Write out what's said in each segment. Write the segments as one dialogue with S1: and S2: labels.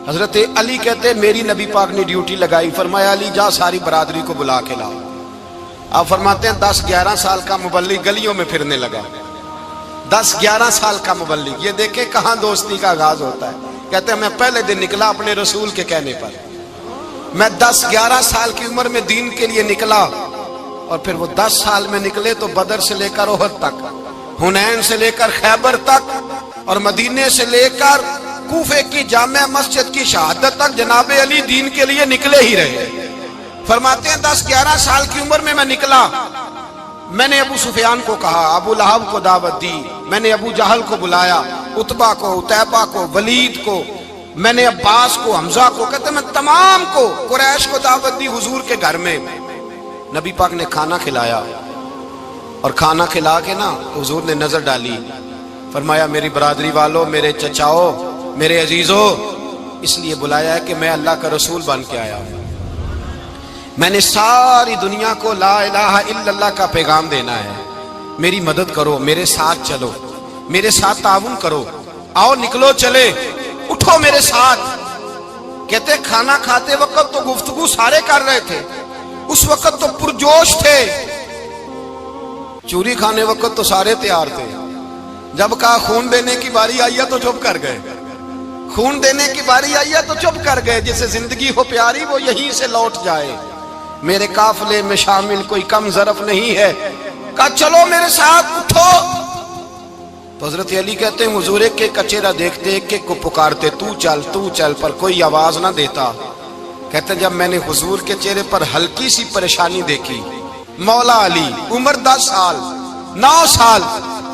S1: حضرت علی کہتے میری نبی پاک نے ڈیوٹی لگائی، فرمایا علی جا ساری برادری کو بلا کے لا۔ آپ فرماتے ہیں 10-11 سال کا مبلغ گلیوں میں پھرنے لگا، 10-11 سال کا مبلغ، یہ دیکھیں کہاں دوستی کا آغاز ہوتا ہے۔ کہتے ہیں میں پہلے دن نکلا اپنے رسول کے کہنے پر، میں 10-11 سال کی عمر میں دین کے لیے نکلا، اور پھر وہ 10 سال میں نکلے تو بدر سے لے کر احد تک، حنین سے لے کر خیبر تک، اور مدینے سے لے کر کوفے کی جامع مسجد کی شہادت تک جناب علی دین کے لیے نکلے ہی رہے۔ فرماتے ہیں 10-11 سال کی عمر میں نکلا، میں نے ابو سفیان کو کہا، ابو لہب کو دعوت دی، میں نے ابو جہل کو بلایا، عتبہ کو، عتیبہ کو، ولید کو، میں نے عباس کو، حمزہ کو، کہتے میں تمام کو، قریش کو دعوت دی حضور کے گھر میں۔ نبی پاک نے کھانا کھلایا، اور کھانا کھلا کے نا حضور نے نظر ڈالی، فرمایا میری برادری والوں، میرے چچاؤ، میرے عزیزو، اس لیے بلایا ہے کہ میں اللہ کا رسول بن کے آیا ہوں، میں نے ساری دنیا کو لا الہ الا اللہ کا پیغام دینا ہے، میری مدد کرو، میرے ساتھ چلو، میرے ساتھ تعاون کرو، آؤ نکلو چلے، اٹھو میرے ساتھ۔ کہتے کھانا کھاتے وقت تو گفتگو سارے کر رہے تھے، اس وقت تو پرجوش تھے، چوری کھانے وقت تو سارے تیار تھے، جب کہا خون دینے کی باری آئی ہے تو چپ کر گئے، خون دینے کی باری آئی ہے تو چپ کر گئے، جسے زندگی ہو پیاری وہ یہیں سے لوٹ جائے، میرے قافلے میں شامل کوئی کم ظرف نہیں ہے، کہا چلو میرے ساتھ اٹھو۔ تو حضرت علی کہتے ہیں حضور ایک ایک کا چہرہ دیکھتے، ایک ایک کو پکارتے، تو چل پر کوئی آواز نہ دیتا۔ کہتے ہیں جب میں نے حضور کے چہرے پر ہلکی سی پریشانی دیکھی، مولا علی عمر 10 سال 9 سال،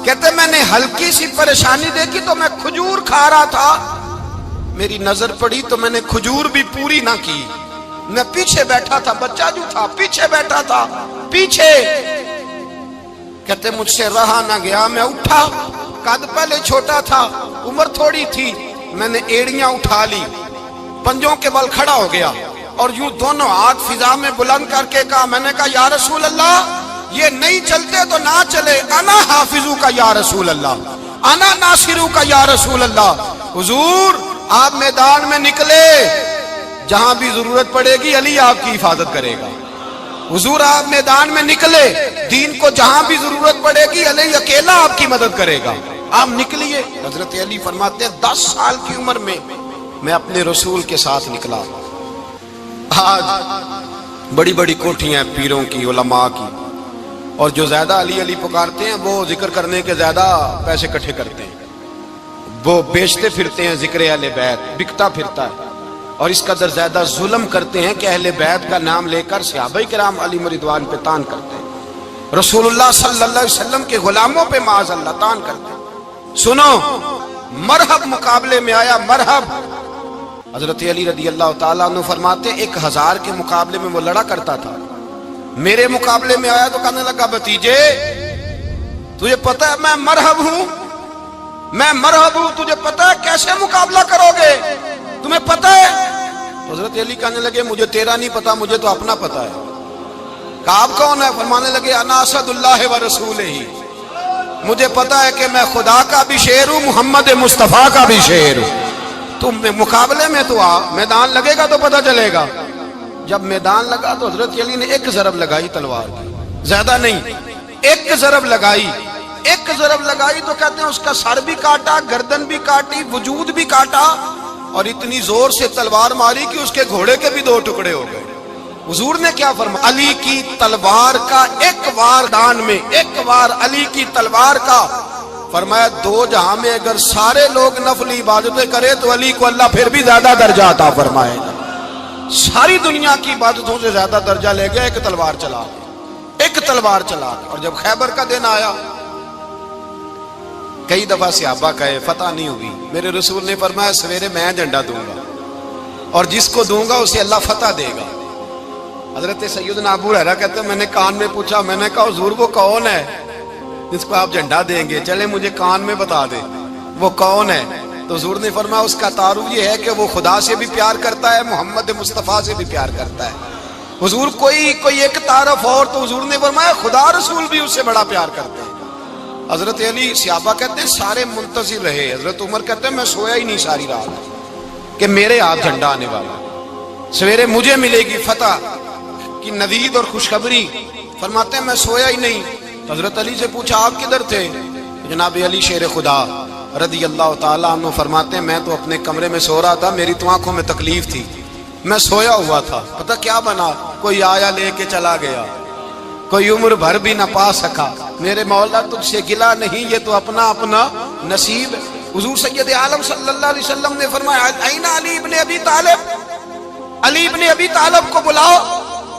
S1: کہتے میں نے ہلکی سی پریشانی دیکھی تو میں کھجور کھا رہا تھا، میری نظر پڑی تو میں نے کھجور بھی پوری نہ کی، میں پیچھے بیٹھا تھا، بچہ جو تھا پیچھے بیٹھا تھا، پیچھے۔ کہتے مجھ سے رہا نہ گیا، میں اٹھا، قد پہلے چھوٹا تھا، عمر تھوڑی تھی، میں نے ایڑیاں اٹھا لی، پنجوں کے بل کھڑا ہو گیا، اور یوں دونوں ہاتھ فضا میں بلند کر کے کہا، میں نے کہا یا رسول اللہ یہ نہیں چلتے تو نہ چلے، انا حافظو کا یا رسول اللہ، انا ناصرو کا یا رسول اللہ۔ حضور آپ میدان میں نکلے، جہاں بھی ضرورت پڑے گی علی آپ کی حفاظت کرے گا، حضور آپ میدان میں نکلے، دین کو جہاں بھی ضرورت پڑے گی علی اکیلا آپ کی مدد کرے گا، آپ نکلیے۔ حضرت علی فرماتے ہیں 10 سال کی عمر میں اپنے رسول کے ساتھ نکلا۔ آج بڑی بڑی کوٹھیاں ہیں پیروں کی، علماء کی، اور جو زیادہ علی علی پکارتے ہیں وہ ذکر کرنے کے زیادہ پیسے اکٹھے کرتے ہیں، وہ بیچتے پھرتے ہیں ذکر اہل بیت، بکتا پھرتا ہے، اور اس قدر زیادہ ظلم کرتے ہیں کہ اہل بیت کا نام لے کر صحابہ کرام علی رضوان پہ تان کرتے ہیں، رسول اللہ صلی اللہ علیہ وسلم کے غلاموں پہ معاذ اللہ تان کرتے ہیں۔ سنو مرحب مقابلے میں آیا، مرحب۔ حضرت علی رضی اللہ تعالیٰ عنہ فرماتے 1000 کے مقابلے میں وہ لڑا کرتا تھا، میرے مقابلے میں آیا تو کہنے لگا بھتیجے تجھے پتہ ہے میں مرحب ہوں، میں مرحب ہوں، تجھے پتہ ہے کیسے مقابلہ کرو گے، تمہیں پتہ ہے؟ حضرت علی کہنے لگے مجھے تیرا نہیں پتا، مجھے تو اپنا پتا ہے۔ کہا آپ کون ہے؟ فرمانے لگے انا اسد اللہ و رسولہ، مجھے پتا ہے کہ میں خدا کا بھی شیر ہوں، محمد مصطفیٰ کا بھی شیر ہوں، تم مقابلے میں تو آ، میدان لگے گا تو پتہ چلے گا۔ جب میدان لگا تو حضرت علی نے ایک ضرب لگائی تلوار کی، زیادہ نہیں، ایک ضرب لگائی، ایک ضرب لگائی تو کہتے ہیں اس کا سر بھی کاٹا، گردن بھی کاٹی، وجود بھی کاٹا، اور اتنی زور سے تلوار ماری کہ اس کے گھوڑے کے بھی 2 ٹکڑے ہو گئے۔ حضور نے کیا فرمایا؟ علی کی تلوار کا ایک وار دان میں، ایک وار علی کی تلوار کا، فرمایا 2 جہاں میں اگر سارے لوگ نفلی عبادتیں کرے تو علی کو اللہ پھر بھی زیادہ درجہ عطا فرمائے گا، ساری دنیا کی عبادتوں سے زیادہ درجہ لے گیا، ایک تلوار چلا گیا، ایک تلوار چلا گیا۔ اور جب خیبر کا دن آیا، کئی دفعہ صحابہ کہے فتح نہیں ہوگی، میرے رسول نے فرمایا سویرے میں جھنڈا دوں گا، اور جس کو دوں گا اسے اللہ فتح دے گا۔ حضرت سیدنا ابو ہریرہ کہتے ہیں میں نے کان میں پوچھا، میں نے کہا حضور وہ کون ہے جس کو آپ جھنڈا دیں گے؟ چلے مجھے کان میں بتا دے وہ کون ہے۔ تو حضور نے فرمایا اس کا تعارف یہ ہے کہ وہ خدا سے بھی پیار کرتا ہے، محمد مصطفیٰ سے بھی پیار کرتا ہے۔ حضور کوئی ایک تعارف اور، تو حضور نے فرمایا خدا رسول بھی اس سے بڑا پیار کرتے ہیں۔ حضرت علی صحابہ کہتے ہیں سارے منتظر رہے، حضرت عمر کہتے ہیں میں سویا ہی نہیں ساری رات، کہ میرے ہاتھ جھنڈا آنے والا، سویرے مجھے ملے گی فتح کی نوید اور خوشخبری۔ فرماتے ہیں میں سویا ہی نہیں، حضرت علی سے پوچھا آپ کدھر تھے؟ جناب علی شیر خدا رضی اللہ تعالیٰ عنہ فرماتے ہیں میں تو اپنے کمرے میں سو رہا تھا، میری تو آنکھوں میں تکلیف تھی، میں سویا ہوا تھا، پتہ کیا بنا، کوئی آیا لے کے چلا گیا، کوئی عمر بھر بھی نہ پا سکا۔ میرے مولا تجھ سے گلا نہیں، یہ تو اپنا اپنا نصیب ہے۔ حضور سید عالم صلی اللہ علیہ وسلم نے فرمایا این علی ابن ابی طالب، علی ابن ابی طالب کو بلاؤ۔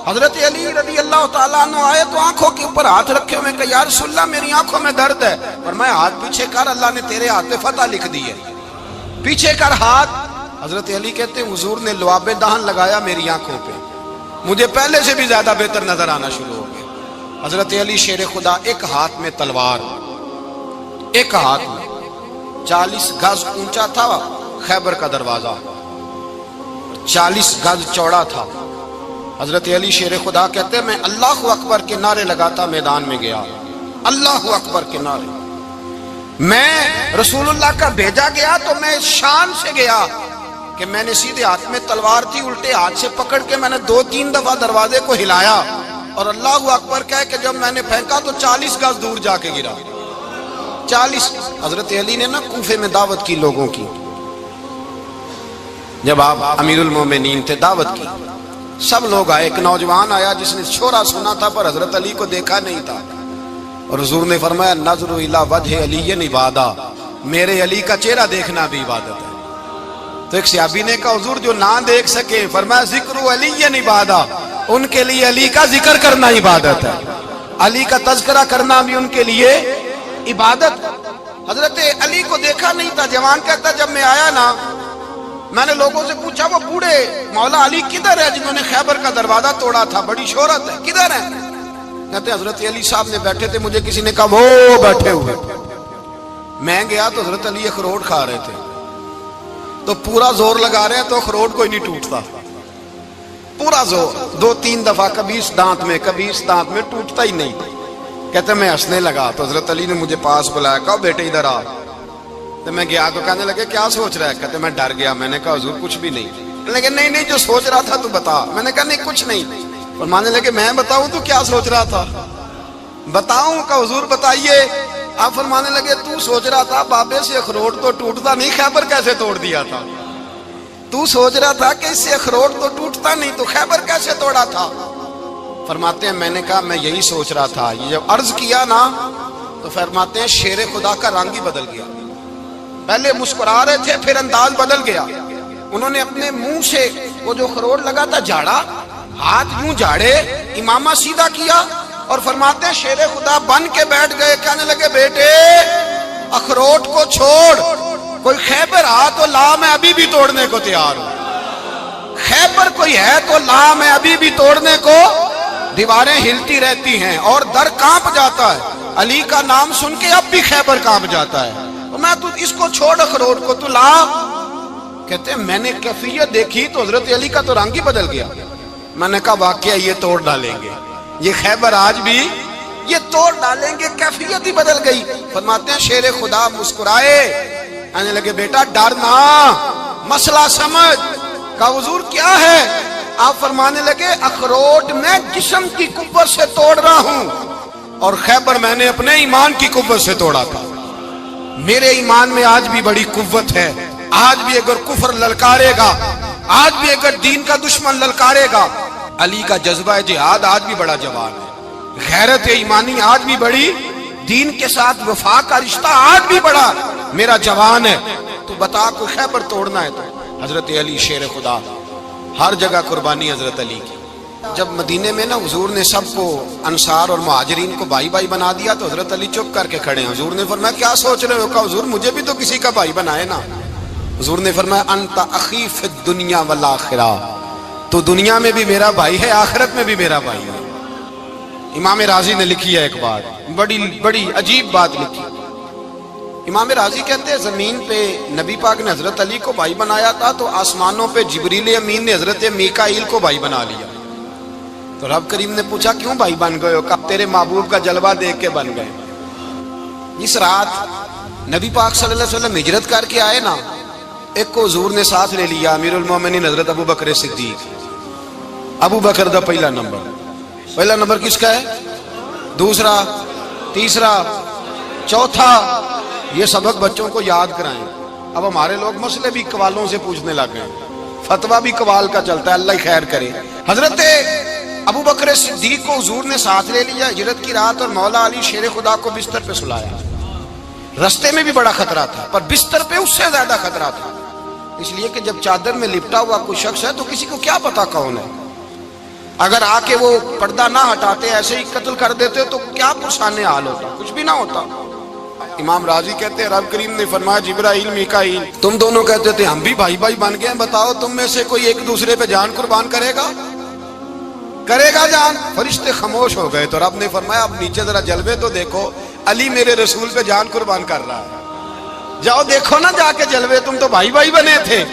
S1: حضرت علی رضی اللہ تعالیٰ عنہ آئے تو آنکھوں کے اوپر ہاتھ رکھے ہوئے کہ یا رسول اللہ میری آنکھوں میں درد ہے، فرمایا ہاتھ پیچھے کر، اللہ نے تیرے ہاتھ پہ فتح لکھ دی ہے، پیچھے کر ہاتھ۔ حضرت علی کہتے ہیں حضور نے لعاب دہن لگایا میری آنکھوں پہ، مجھے پہلے سے بھی زیادہ بہتر نظر آنا شروع ہو گیا۔ حضرت علی شیر خدا ایک ہاتھ میں تلوار، ایک ہاتھ میں 40 گز اونچا تھا خیبر کا دروازہ، 40 گز چوڑا تھا۔ حضرت علی شیر خدا کہتے ہیں میں اللہ اکبر کے نعرے لگاتا میدان میں گیا، اللہ اکبر کے نعرے۔ میں رسول اللہ کا بھیجا گیا تو میں شان سے گیا کہ میں نے سیدھے ہاتھ میں تلوار تھی، الٹے ہاتھ سے پکڑ کے میں نے 2-3 دفعہ دروازے کو ہلایا اور اللہ اکبر کہہ کہ جب میں نے پھینکا تو 40 گز دور جا کے گرا، 40۔ حضرت علی نے نا کوفے میں دعوت کی لوگوں کی، جب آپ امیر المومنین تھے دعوت کی، سب لوگ آئے، ایک نوجوان آیا جس نے شورا سنا تھا پر حضرت علی کو دیکھا نہیں تھا، اور حضور نے فرمایا نظر الی وجہ علی عبادہ، میرے علی کا چہرہ دیکھنا بھی عبادت ہے۔ تو ایک صحابی نے کہا حضور جو نہ دیکھ سکے، فرمایا ذکر علی عبادہ، ان کے لیے علی کا ذکر کرنا عبادت ہے، علی کا تذکرہ کرنا بھی ان کے لیے عبادت۔ حضرت علی کو دیکھا نہیں تھا، جوان کہتا جب میں آیا نا میں نے لوگوں سے پوچھا وہ بوڑھے مولا علی کدھر ہے جنہوں نے خیبر کا دروازہ توڑا تھا، بڑی شہرت ہے، کدھر ہے؟ کہتے حضرت علی صاحب نے بیٹھے تھے، مجھے کسی نے کہا وہ بیٹھے ہوئے۔ میں گیا تو حضرت علی اخروٹ کھا رہے تھے، تو پورا زور لگا رہے ہیں تو اخروٹ کوئی نہیں ٹوٹتا، پورا زور 2-3 دفعہ، کبھی اس دانت میں کبھی اس دانت میں، ٹوٹتا ہی نہیں۔ کہتے میں ہنسنے لگا تو حضرت علی نے مجھے پاس بلایا، کہا بیٹے ادھر آ۔ تو میں گیا تو کہنے لگے کیا سوچ رہا ہے؟ کہتے میں ڈر گیا، میں نے کہا حضور کچھ بھی نہیں۔ لیکن نہیں جو سوچ رہا تھا تو بتا۔ میں نے کہا نہیں کچھ نہیں۔ فرمانے لگے میں بتاؤں تو کیا سوچ رہا تھا؟ بتاؤں؟ کہ حضور بتائیے۔ آپ فرمانے لگے تو سوچ رہا تھا بابے سے اخروٹ تو ٹوٹتا نہیں، خیبر کیسے توڑ دیا تھا؟ تو سوچ رہا تھا کہ اس سے اخروٹ تو ٹوٹتا نہیں تو خیبر کیسے توڑا تھا؟ فرماتے ہیں میں نے کہا میں یہی سوچ رہا تھا۔ یہ جب عرض کیا نا تو فرماتے ہیں شیر خدا کا رنگ ہی بدل گیا، پہلے مسکرا رہے تھے پھر انداز بدل گیا۔ انہوں نے اپنے منہ سے وہ جو خروٹ لگا تھا جھاڑا، ہاتھ یوں جھاڑے، امامہ سیدھا کیا اور فرماتے ہیں شیر خدا بن کے بیٹھ گئے، کہنے لگے بیٹے اخروٹ کو چھوڑ، کوئی خیبر آ تو لا، میں ابھی بھی توڑنے کو تیار ہوں، خیبر کوئی ہے تو لا، میں ابھی بھی توڑنے کو۔ دیواریں ہلتی رہتی ہیں اور در کانپ جاتا ہے، علی کا نام سن کے اب بھی خیبر کانپ جاتا ہے، میں تو اس کو چھوڑ اخروٹ کو تو لا۔ کہتے ہیں میں نے کیفیت دیکھی تو حضرت علی کا تو رنگ ہی بدل گیا۔ میں نے کہا واقعہ یہ توڑ ڈالیں گے، یہ خیبر آج بھی یہ توڑ ڈالیں گے، کیفیت ہی بدل گئی۔ فرماتے ہیں شیر خدا مسکرائے، کہنے لگے بیٹا ڈرنا، مسئلہ سمجھ۔ کہا حضور کیا ہے؟ آپ فرمانے لگے اخروٹ میں جسم کی قوت سے توڑ رہا ہوں اور خیبر میں نے اپنے ایمان کی قوت سے توڑا تھا۔ میرے ایمان میں آج بھی بڑی قوت ہے، آج بھی اگر کفر للکارے گا، آج بھی اگر دین کا دشمن للکارے گا، علی کا جذبہ جہاد آج بھی بڑا جوان ہے، غیرت ایمانی آج بھی بڑی، دین کے ساتھ وفا کا رشتہ آج بھی بڑا میرا جوان ہے۔ تو بتا کوئی خیبر توڑنا ہے تو حضرت علی شیر خدا، ہر جگہ قربانی حضرت علی کی۔ جب مدینے میں نا حضور نے سب کو انصار اور مہاجرین کو بھائی بھائی بنا دیا تو حضرت علی چپ کر کے کھڑے ہیں۔ حضور نے فرمایا کیا سوچ رہے ہو؟ کہا حضور مجھے بھی تو کسی کا بھائی بنائے نا۔ حضور نے فرمایا انت اخی فی الدنیا والآخرہ، تو دنیا میں بھی میرا بھائی ہے، آخرت میں بھی میرا بھائی ہے۔ امام راضی نے لکھی ہے ایک بات، بڑی عجیب بات لکھی۔ امام راضی کہتے ہیں زمین پہ نبی پاک نے حضرت علی کو بھائی بنایا تھا تو آسمانوں پہ جبریل امین نے حضرت میکائیل کو بھائی بنا لیا۔ تو رب کریم نے پوچھا کیوں بھائی بن گئے ہو؟ کہا تیرے محبوب کا جلوہ دیکھ کے بن گئے۔ جس رات نبی پاک صلی اللہ علیہ وسلم ہجرت کر کے آئے نا ایک کو حضور نے ساتھ لے لیا، امیر المومنین حضرت ابو بکر صدیق۔ ابو بکر دا پہلا نمبر کس کا ہے؟ دوسرا، تیسرا، چوتھا۔ یہ سبق بچوں کو یاد کرائیں۔ اب ہمارے لوگ مسئلے بھی قوالوں سے پوچھنے لگ گئے، فتویٰ بھی قوال کا چلتا ہے، اللہ خیر کرے۔ حضرت ابو بکر صدیق کو حضور نے ساتھ لے لیا ہجرت کی رات، اور مولا علی شیر خدا کو بستر پہ سلایا۔ رستے میں بھی بڑا خطرہ تھا، پر بستر پہ اس سے زیادہ خطرہ تھا، اس لیے کہ جب چادر میں لپٹا ہوا کوئی شخص ہے تو کسی کو کیا پتا کون ہے، اگر آ کے وہ پردہ نہ ہٹاتے ایسے ہی قتل کر دیتے تو کیا پرسان حال ہوتا، کچھ بھی نہ ہوتا۔ امام راضی کہتے ہیں رب کریم نے فرمایا جبرائیل میکائیل تم دونوں کہتے تھے ہم بھی بھائی بھائی بن گئے ہیں، بتاؤ تم میں سے کوئی ایک دوسرے پہ جان قربان کرے گا جان؟ فرشتے خاموش ہو گئے تو رب نے فرمایا اب نیچے ذرا جلوے تو دیکھو، علی میرے رسول پہ جان قربان کر رہا ہے، جاؤ دیکھو نا جا کے جلوے، تم تو بھائی بھائی بنے تھے۔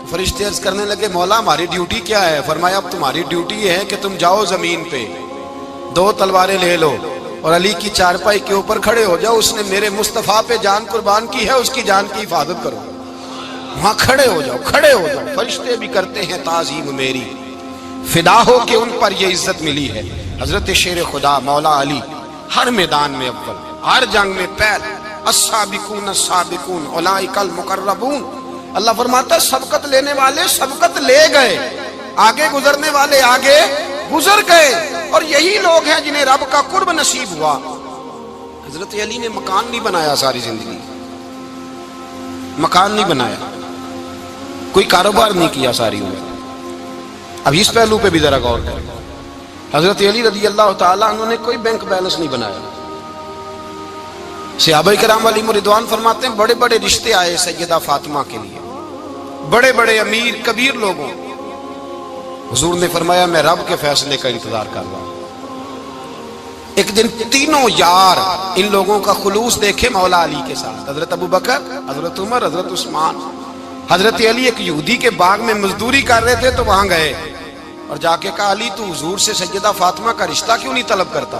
S1: فرشتے عرض کرنے لگے مولا ہماری ڈیوٹی کیا ہے؟ فرمایا اب تمہاری ڈیوٹی یہ ہے کہ تم جاؤ زمین پہ 2 تلواریں لے لو اور علی کی چارپائی کے اوپر کھڑے ہو جاؤ، اس نے میرے مصطفیٰ پہ جان قربان کی ہے، اس کی جان کی حفاظت کرو، وہاں کھڑے ہو جاؤ۔ فرشتے بھی کرتے ہیں تعظیم میری، فدا ہو کہ ان پر یہ عزت ملی ہے۔ حضرت شیر خدا مولا علی ہر میدان میں اول، ہر جنگ میں پہل، السابقون السابقون اولئک المقربون۔ اللہ فرماتا ہے سبقت لینے والے سبقت لے گئے، آگے گزرنے والے آگے گزر گئے، اور یہی لوگ ہیں جنہیں رب کا قرب نصیب ہوا۔ حضرت علی نے مکان نہیں بنایا، ساری زندگی مکان نہیں بنایا، کوئی کاروبار نہیں کیا ساری عمر۔ اب اس پہلو پہ بھی ذرا غور کریں، حضرت علی رضی اللہ تعالیٰ عنہ نے کوئی بینک بیلنس نہیں بنایا۔ صحابہ کرام علیہم رضوان فرماتے ہیں بڑے بڑے رشتے آئے سیدہ فاطمہ کے لیے، بڑے بڑے امیر کبیر لوگوں، حضور نے فرمایا میں رب کے فیصلے کا انتظار کر رہا ہوں۔ ایک دن تینوں یار ان لوگوں کا خلوص دیکھے مولا علی کے ساتھ، حضرت ابو بکر، حضرت عمر، حضرت عثمان۔ حضرت علی ایک یہودی کے باغ میں مزدوری کر رہے تھے تو وہاں گئے اور جا کے کہا علی تو حضور سے سیدہ فاطمہ کا رشتہ کیوں نہیں طلب کرتا؟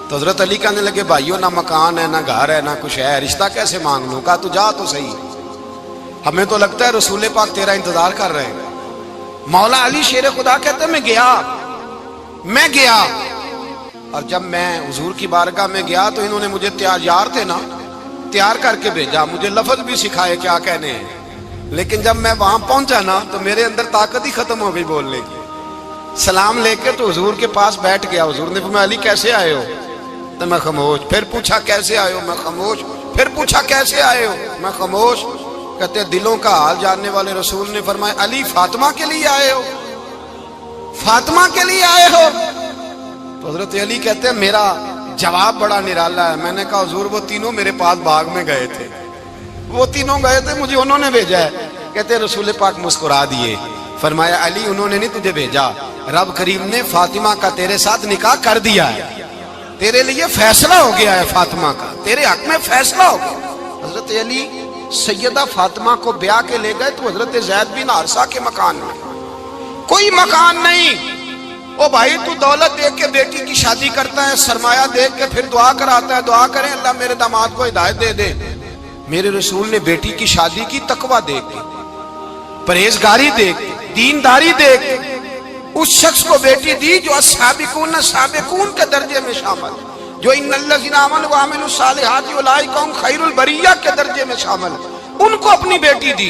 S1: تو حضرت علی کہنے لگے بھائیو نہ مکان ہے، نہ گھر ہے، نہ کچھ ہے، رشتہ کیسے مانگ لوں؟ کہا تو جا تو صحیح، ہمیں تو لگتا ہے رسول پاک تیرا انتظار کر رہے ہیں۔ مولا علی شیر خدا کہتے ہیں میں گیا، اور جب میں حضور کی بارگاہ میں گیا تو انہوں نے مجھے یار تھے نا، تیار کر کے بھیجا، مجھے لفظ بھی سکھائے کیا کہنے ہیں، لیکن جب میں وہاں پہنچا نا تو میرے اندر طاقت ہی ختم ہو گئی بولنے کی۔ سلام لے کے تو حضور کے پاس بیٹھ گیا، حضور نے فرمایا علی کیسے آئے ہو؟ تو میں خاموش، پھر پوچھا کیسے آئے ہو؟ میں خاموش، پھر پوچھا کیسے آئے ہو؟ میں خاموش۔ کہتے ہیں دلوں کا حال جاننے والے رسول نے فرمایا علی فاطمہ کے لیے آئے ہو؟ فاطمہ کے لیے آئے ہو؟ تو حضرت علی کہتے ہیں میرا جواب بڑا نرالا ہے، میں نے کہا حضور وہ تینوں میرے پاس باغ میں گئے تھے، وہ تینوں گئے تھے، مجھے انہوں نے بھیجا ہے۔ کہتے ہیں رسول پاک مسکرا دیے، فرمایا علی انہوں نے نہیں تجھے بھیجا، رب کریم نے فاطمہ کا تیرے ساتھ نکاح کر دیا ہے، تیرے لیے فیصلہ ہو گیا ہے، فاطمہ کا تیرے حق میں فیصلہ ہو گیا۔ حضرت علی سیدہ فاطمہ کو بیاہ کے لے گئے تو حضرت زید بن حارثہ کے مکان میں کوئی مکان نہیں۔ او بھائی تو دولت دیکھ کے بیٹی کی شادی کرتا ہے، سرمایہ دیکھ کے پھر دعا کراتا ہے، دعا کریں اللہ میرے داماد کو ہدایت دے دے۔ میرے رسول نے بیٹی کی شادی کی تقوی دیکھ کے، پرہیزگاری دیکھ کے، دینداری دیکھ کے اس شخص کو بیٹی دی جو السابقون السابقون کے درجے میں شامل، جو ان الذین آمنوا وعملوا الصالحات اولئک هم خیر البریہ کے درجے میں شامل، ان کو اپنی بیٹی دی۔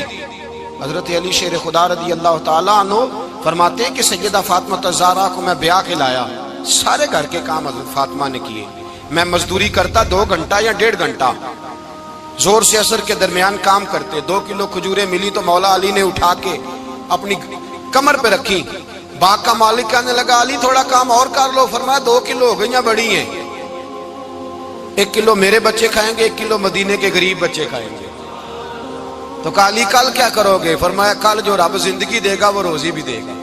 S1: حضرت علی شیر خدا رضی اللہ تعالیٰ عنہ فرماتے ہیں کہ سیدہ فاطمہ الزہرا کو میں بیاہ کے لایا، سارے گھر کے کام حضرت فاطمہ نے کیے، میں مزدوری کرتا 2 گھنٹہ یا 1.5 گھنٹہ، زور سے عصر کے درمیان کام کرتے، 2 کلو کھجوریں ملی تو مولا علی نے اٹھا کے اپنی کمر پہ رکھی، باغ کا مالک کہنے لگا علی تھوڑا کام اور کر لو، فرمایا 2 کلو ہو گئیں بڑی ہیں، 1 کلو میرے بچے کھائیں گے، 1 کلو مدینے کے غریب بچے کھائیں گے۔ تو کہا علی کل کیا کرو گے؟ فرمایا کل جو رب زندگی دے گا وہ روزی بھی دے گا۔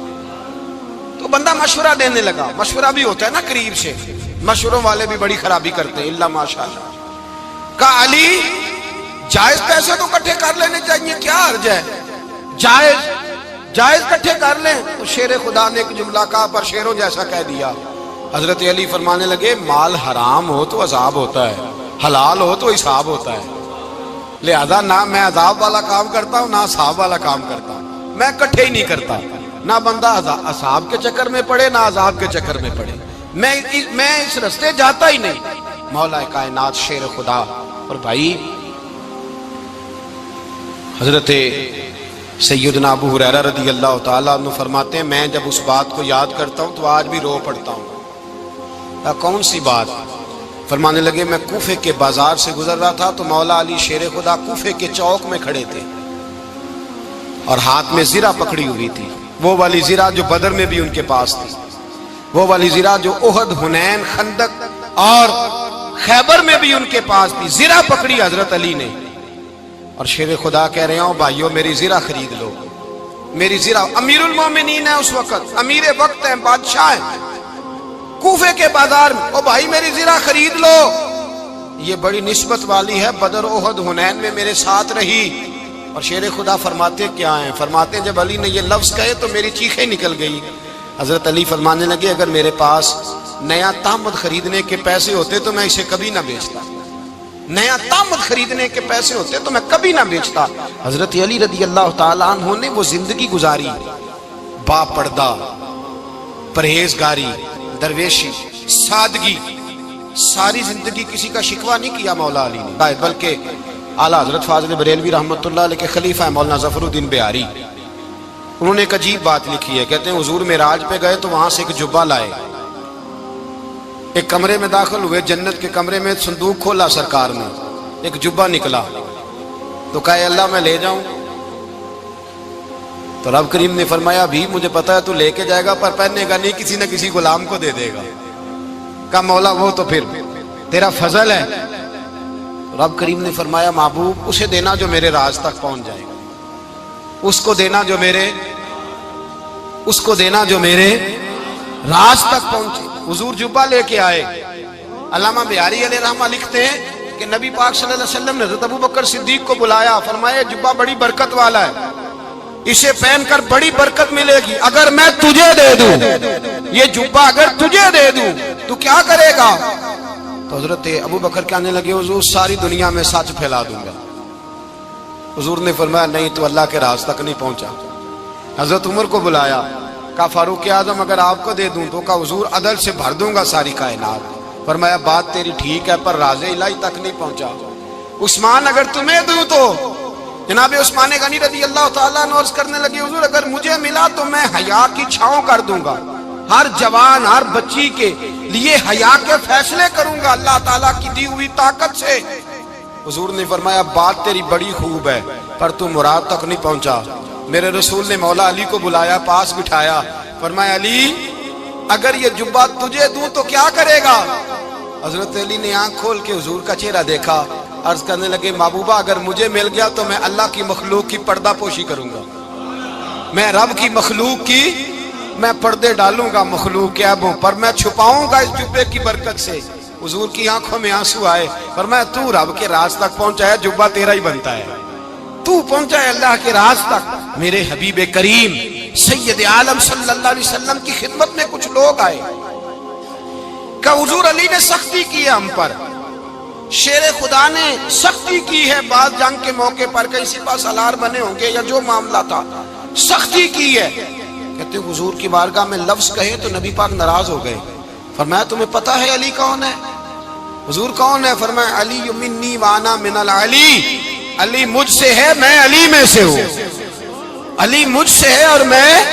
S1: تو بندہ مشورہ دینے لگا، مشورہ بھی ہوتا ہے نا قریب سے، مشوروں والے بھی بڑی خرابی کرتے ہیں اللہ ماشاءاللہ۔ کہا علی جائز پیسے تو کٹھے کر لینے چاہیے، کیا حرج ہے، جائز کٹھے کر لیں۔ تو شیر خدا نے ایک جملہ کہا پر شیروں جیسا کہہ دیا۔ حضرت علی فرمانے لگے مال حرام ہو تو عذاب ہوتا ہے، حلال ہو تو حساب ہوتا ہے۔ لہذا نہ میں عذاب والا کام کرتا ہوں نہ اصحاب والا کام کرتا ہوں، میں کٹھے ہی نہیں کرتا، نہ بندہ اصحاب کے چکر میں پڑے نہ عذاب کے چکر میں پڑے، میں اس رستے جاتا ہی نہیں۔ مولا کائنات شیر خدا۔ اور بھائی حضرت سیدنا ابو ہریرہ رضی اللہ تعالیٰ عنہ فرماتے ہیں میں جب اس بات کو یاد کرتا ہوں تو آج بھی رو پڑتا ہوں۔ کون سی بات؟ فرمانے لگے میں کوفے کے بازار سے گزر رہا تھا تو مولا علی شیر خدا کوفے کے چوک میں کھڑے تھے اور ہاتھ میں زرہ پکڑی ہوئی تھی، وہ والی زرہ جو بدر میں بھی ان کے پاس تھی، وہ والی زرہ جو احد، حنین، خندق اور خیبر میں بھی ان کے پاس تھی۔ زرہ پکڑی حضرت علی نے اور شیر خدا کہہ رہے ہوں بھائیو میری زرہ خرید لو، میری زرہ۔ امیر المومنین ہے اس وقت، امیر وقت ہیں، بادشاہ ہیں، کوفے کے بازار میں، او بھائی میری زرہ خرید لو، یہ بڑی نسبت والی ہے، بدر، احد، حنین میں میرے ساتھ رہی۔ اور شیر خدا فرماتے کیا ہیں؟ فرماتے ہیں جب علی نے یہ لفظ کہے تو میری چیخیں نکل گئی۔ حضرت علی فرمانے لگے اگر میرے پاس نیا تامد خریدنے کے پیسے ہوتے تو میں اسے کبھی نہ بیچتا، نیا تامد خریدنے کے پیسے ہوتے تو میں کبھی نہ بیچتا۔ حضرت علی رضی اللہ تعالیٰ عنہ نے وہ زندگی گزاری، با پردہ، پرہیزگاری، درویشی، سادگی، ساری زندگی کسی کا شکوہ نہیں کیا مولا علی نے، بلکہ اعلیٰ حضرت فاضل بریلوی رحمۃ اللہ علیہ کے خلیفہ مولانا ظفر الدین بہاری، انہوں نے ایک عجیب بات لکھی ہے، کہتے ہیں حضور معراج پہ گئے تو وہاں سے ایک جبہ لائے، ایک کمرے میں داخل ہوئے، جنت کے کمرے میں صندوق کھولا سرکار نے، ایک جبہ نکلا تو کہا اللہ میں لے جاؤں؟ تو رب کریم نے فرمایا بھی مجھے پتا ہے تو لے کے جائے گا پر پہننے گا نہیں، کسی نہ کسی غلام کو دے دے گا۔ کہا مولا وہ تو پھر تیرا فضل ہے۔ رب کریم نے فرمایا محبوب اسے دینا جو میرے راز تک پہنچ جائے گا، اس کو دینا جو میرے راز تک پہنچے۔ حضور جبہ لے کے آئے۔ علامہ بہاری علیہ رحمہ لکھتے ہیں کہ نبی پاک صلی اللہ علیہ وسلم نے حضرت ابو بکر صدیق کو بلایا، فرمایا جبہ بڑی برکت والا ہے، اسے پہن کر بڑی برکت ملے گی، اگر میں تجھے دے دوں یہ جبہ، اگر تجھے دے دوں تو کیا کرے گا؟ تو حضرت ابو بکر کہنے لگے حضور ساری دنیا میں سچ پھیلا دوں گا۔ حضور نے فرمایا نہیں تو اللہ کے راز تک نہیں پہنچا۔ حضرت عمر کو بلایا، کہا فاروق اعظم اگر آپ کو دے دوں تو کہا حضور عدل سے بھر دوں گا ساری کائنات۔ فرمایا بات تیری ٹھیک ہے پر راز الہی تک نہیں پہنچا۔ عثمان اگر تمہیں دوں تو جناب عثمان غنی رضی اللہ تعالیٰ عنہ عرض کرنے لگے حضور اگر مجھے ملا تو میں حیا کی چھاؤں کر دوں گا، ہر جوان ہر بچی کے لیے حیا کے فیصلے کروں گا اللہ تعالیٰ کی دی ہوئی طاقت سے۔ حضور نے فرمایا بات تیری بڑی خوب ہے پر تو مراد تک نہیں پہنچا۔ میرے رسول نے مولا علی کو بلایا، پاس بٹھایا، فرمایا علی اگر یہ جبہ تجھے دوں تو کیا کرے گا؟ حضرت علی نے آنکھ کھول کے حضور کا چہرہ دیکھا، عرض کرنے لگے محبوبہ اگر مجھے مل گیا تو میں اللہ کی مخلوق کی پردہ پوشی کروں گا، میں رب کی مخلوق کی میں پردے ڈالوں گا مخلوق کے عیبوں پر، میں چھپاؤں گا اس جبے کی برکت سے۔ حضور کی آنکھوں میں آنسو آئے، فرمایا تو رب کے راز تک پہنچا ہے، جبہ تیرا ہی بنتا ہے، تو پہنچا ہے اللہ کے راز تک۔ میرے حبیب کریم سید عالم صلی اللہ علیہ وسلم کی خدمت میں کچھ لوگ آئے کہ حضور علی نے سختی کی ہے ہم پر، شیر خدا نے سختی کی ہے، بعض جنگ کے موقع پر کہیں سپاہ سالار بنے ہوں گے یا جو معاملہ تھا سختی کی ہے۔ کہتے ہیں حضور کی بارگاہ میں لفظ کہے تو نبی پاک ناراض ہو گئے۔ فرمایا تمہیں پتہ ہے علی کون ہے؟ حضور کون ہے؟ فرمایا علی منی وانا من العلی، علی مجھ سے ہے میں علی میں سے ہوں، علی مجھ سے ہے اور میں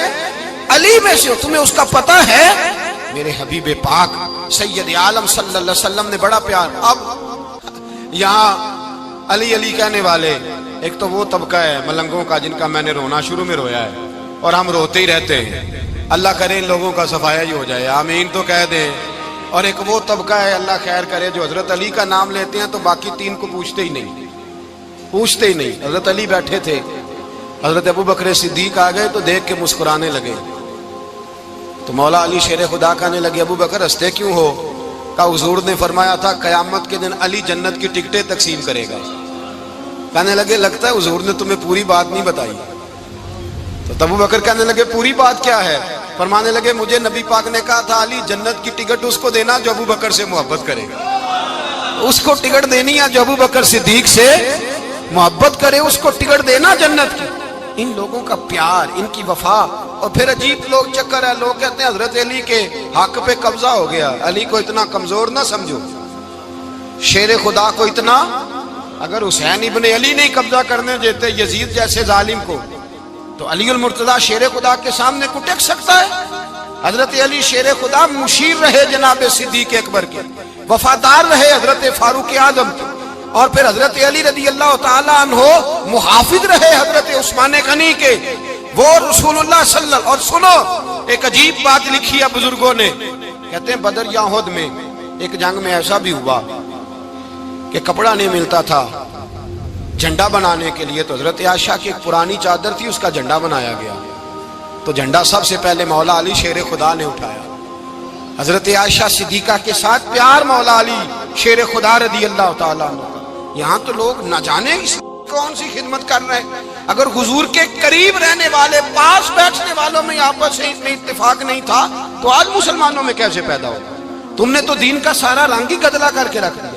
S1: علی میں سے ہوں، تمہیں اس کا پتہ ہے؟ میرے حبیب پاک سید عالم صلی اللہ علیہ وسلم نے بڑا پیار۔ اب یہاں علی علی کہنے والے ایک تو وہ طبقہ ہے ملنگوں کا جن کا میں نے رونا شروع میں رویا ہے اور ہم روتے ہی رہتے ہیں، اللہ کرے ان لوگوں کا صفایا ہی ہو جائے، آمین تو کہہ دیں۔ اور ایک وہ طبقہ ہے اللہ خیر کرے جو حضرت علی کا نام لیتے ہیں تو باقی تین کو پوچھتے ہی نہیں۔ حضرت علی بیٹھے تھے، حضرت ابو بکر صدیق آ گئے تو دیکھ کے مسکرانے لگے، تو مولا علی شیر خدا کہنے لگے ابو بکر ہنستے کیوں ہو؟ کہا حضور نے فرمایا تھا قیامت کے دن علی جنت کی ٹکٹیں تقسیم کرے گا۔ کہنے لگے لگتا ہے حضور نے تمہیں پوری بات نہیں بتائی۔ تو ابو بکر کہنے لگے پوری بات کیا ہے؟ فرمانے لگے مجھے نبی پاک نے کہا تھا علی جنت کی ٹکٹ اس کو دینا جو ابو بکر سے محبت کرے گا، اس کو ٹکٹ دینی ہے جو ابو بکر صدیق سے محبت کرے اس کو ٹکٹ دینا جنت کی. ان لوگوں کا پیار، ان کی وفا. اور پھر عجیب لوگ چکر ہے، لوگ کہتے ہیں حضرت علی کے حق پہ قبضہ ہو گیا. علی کو اتنا کمزور نہ سمجھو، شیر خدا کو اتنا. اگر حسین ابن علی نہیں قبضہ کرنے دیتے یزید جیسے ظالم کو، تو علی المرتضیٰ شیر خدا کے سامنے کو ٹک سکتا ہے؟ حضرت علی شیر خدا مشیر رہے جناب صدیق اکبر کے، وفادار رہے حضرت فاروق اعظم کے، اور پھر حضرت علی رضی اللہ تعالی عنہ محافظ رہے حضرت عثمان غنی کے. وہ رسول اللہ صلی اللہ. اور سنو ایک عجیب بات لکھی ہے بزرگوں نے، کہتے ہیں بدر یا احد میں ایک جنگ میں ایسا بھی ہوا کہ کپڑا نہیں ملتا تھا جھنڈا بنانے کے لیے، تو حضرت عائشہ کی ایک پرانی چادر تھی، اس کا جھنڈا بنایا گیا. تو جھنڈا سب سے پہلے مولا علی شیر خدا نے اٹھایا. حضرت عائشہ صدیقہ کے ساتھ پیار مولا علی شیر خدا رضی اللہ تعالیٰ عنہ. یہاں تو لوگ نہ جانے کون سی خدمت کر رہے ہیں. اگر حضور کے قریب رہنے والے، پاس بیٹھنے والوں میں آپس میں اتفاق نہیں تھا تو آج مسلمانوں میں کیسے پیدا ہوگا؟ تم نے تو دین کا سارا رنگ ہی گدلا کر کے رکھ دیا.